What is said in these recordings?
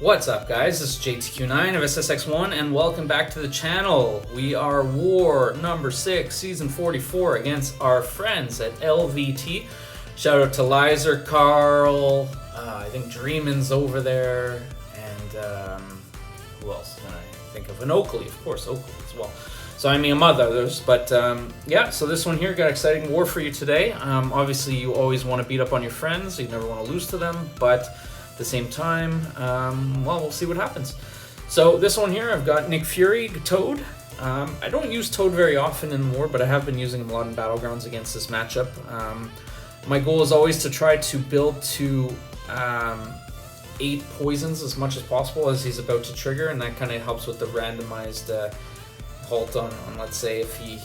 What's up, guys? This is JTQ9 of Ssx1 and welcome back to the channel. We are War number 6, season 44 against our friends at LVT. Shout out to Lizer, Carl, I think Dreamin's over there, and who else can I think of? And Oakley, of course, Oakley as well. So I mean among others, but yeah, so this one here got exciting war for you today. Obviously you always want to beat up on your friends, you never want to lose to them, but at the same time, well, we'll see what happens. So this one here, I've got Nick Fury, Toad. I don't use Toad very often in war, but I have been using him a lot in Battlegrounds against this matchup. My goal is always to try to build to 8 poisons as much as possible as he's about to trigger, and that kind of helps with the randomized halt on let's say, if he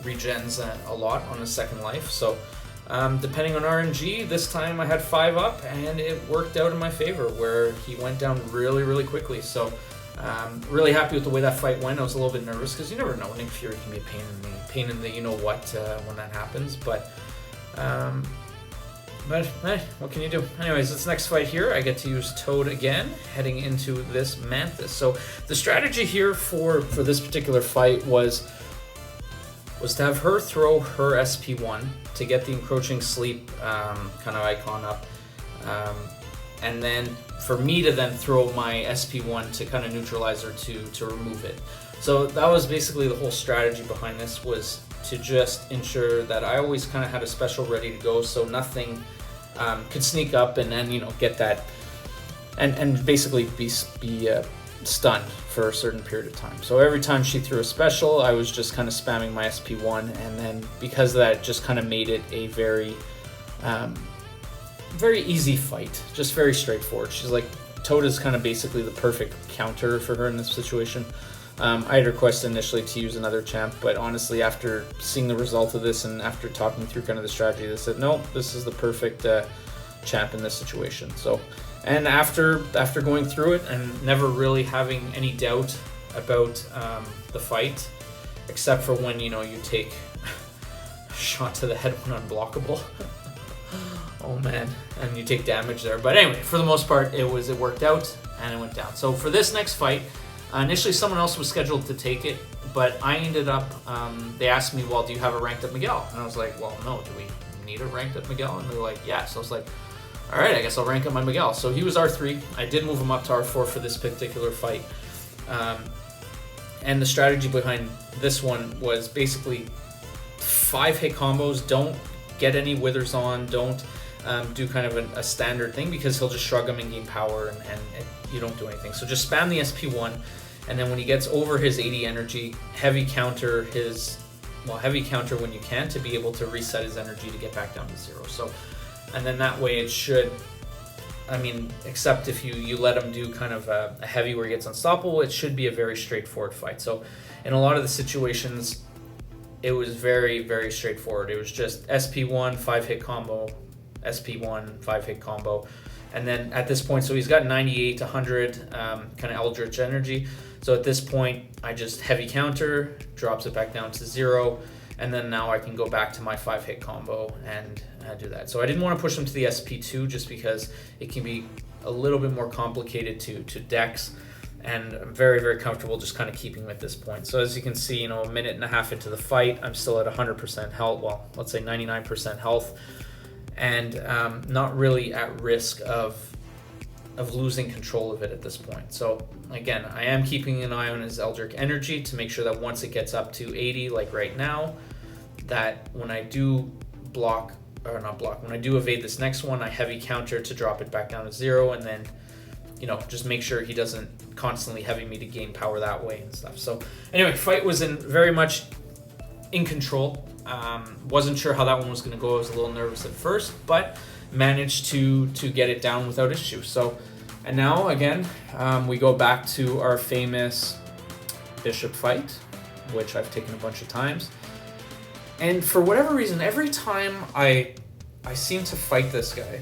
regens a lot on his second life. So depending on RNG, this time I had 5 up and it worked out in my favor where he went down really quickly. So really happy with the way that fight went. I was a little bit nervous because you never know, Nick Fury can be a pain in the you know what when that happens, but hey, what can you do? Anyways, this next fight here, I get to use Toad again, heading into this Mantis. So the strategy here for this particular fight was to have her throw her SP1 to get the encroaching sleep kind of icon up, and then for me to then throw my SP1 to kind of neutralize her to remove it. So that was basically the whole strategy behind this, was to just ensure that I always kind of had a special ready to go, so nothing could sneak up and then, you know, get that and basically be stunned for a certain period of time. So every time she threw a special, I was just kind of spamming my SP1, and then because of that, it just kind of made it a very easy fight, just very straightforward. She's like, Toad is kind of basically the perfect counter for her in this situation. I had requested initially to use another champ, but honestly, after seeing the result of this and after talking through kind of the strategy, they said, no, this is the perfect champ in this situation. So, and after going through it and never really having any doubt about the fight, except for when, you know, you take a shot to the head when unblockable. Oh man, and you take damage there. But anyway, for the most part, it worked out and it went down. So for this next fight, initially someone else was scheduled to take it, but I ended up, they asked me, well, do you have a ranked up Miguel? And I was like, well, no, do we need a ranked up Miguel? And they're like, yeah. So I was like, all right, I guess I'll rank up my Miguel. So he was R3. I did move him up to R4 for this particular fight. And the strategy behind this one was basically 5 hit combos. Don't get any withers on. Don't do kind of a standard thing, because he'll just shrug him and gain power and you don't do anything. So just spam the SP1, and then when he gets over his 80 energy, heavy counter when you can, to be able to reset his energy to get back down to 0. So, and then that way it should, I mean, except if you let him do kind of a heavy where he gets unstoppable, it should be a very straightforward fight. So in a lot of the situations, it was very straightforward. It was just SP1, 5 hit combo, SP1, 5 hit combo. And then at this point, so he's got 98 to 100 kind of Eldritch energy. So at this point, I just heavy counter, drops it back down to 0. And then now I can go back to my 5 hit combo and do that. So I didn't want to push him to the SP2 just because it can be a little bit more complicated to dex. And I'm very comfortable just kind of keeping him at this point. So as you can see, you know, a minute and a half into the fight, I'm still at 100% health. Well, let's say 99% health. And not really at risk of losing control of it at this point. So again, I am keeping an eye on his Eldritch energy to make sure that once it gets up to 80, like right now, that when I do when I do evade this next one, I heavy counter to drop it back down to 0, and then, you know, just make sure he doesn't constantly heavy me to gain power that way and stuff. So anyway, fight was very much in control. Wasn't sure how that one was going to go. I was a little nervous at first, but managed to get it down without issue. So, and now again, we go back to our famous bishop fight, which I've taken a bunch of times. And for whatever reason, every time I seem to fight this guy,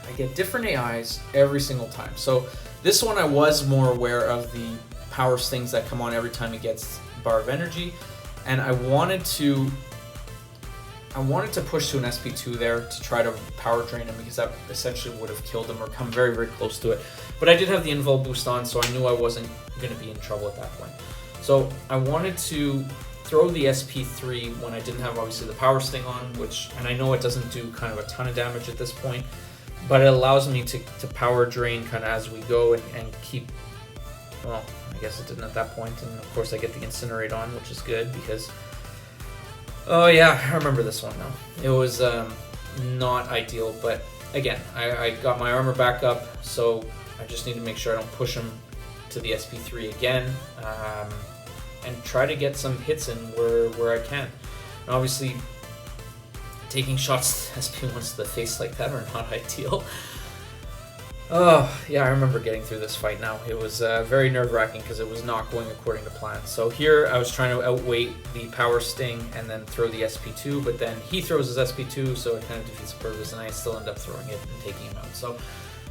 I get different AIs every single time. So this one I was more aware of the power stings that come on every time he gets bar of energy, and I wanted to I wanted to push to an SP2 there to try to power drain him, because that essentially would have killed him or come very, very close to it. But I did have the invul boost on, so I knew I wasn't going to be in trouble at that point. So I wanted to throw the SP3 when I didn't have obviously the power sting on, and I know it doesn't do kind of a ton of damage at this point, but it allows me to power drain kind of as we go and keep, well, I guess it didn't at that point, and of course I get the incinerate on, which is good because, oh yeah, I remember this one now. It was not ideal, but again, I got my armor back up, so I just need to make sure I don't push him to the SP3 again, and try to get some hits in where I can. And obviously, taking shots SP1s to the face like that are not ideal. Oh, yeah, I remember getting through this fight now. It was very nerve-wracking because it was not going according to plan. So here I was trying to outweight the power sting and then throw the SP2, but then he throws his SP2, so it kind of defeats the purpose, and I still end up throwing it and taking him out. So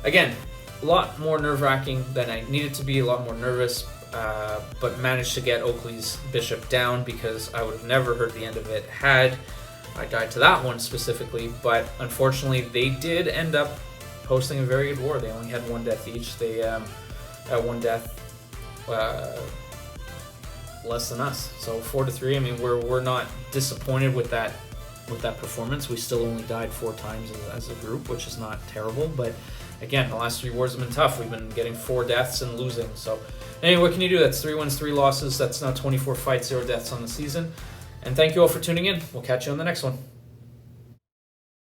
again, a lot more nerve-wracking than I needed to be, a lot more nervous, but managed to get Oakley's bishop down, because I would have never heard the end of it had I died to that one specifically. But unfortunately, they did end up posting a very good war. They only had one death each. They had one death less than us. So 4-3. I mean, we're not disappointed with that performance. We still only died 4 times as a group, which is not terrible. But again, the last 3 wars have been tough. We've been getting 4 deaths and losing. So anyway, what can you do? That's 3 wins, 3 losses. That's now 24 fights, 0 deaths on the season. And thank you all for tuning in. We'll catch you on the next one.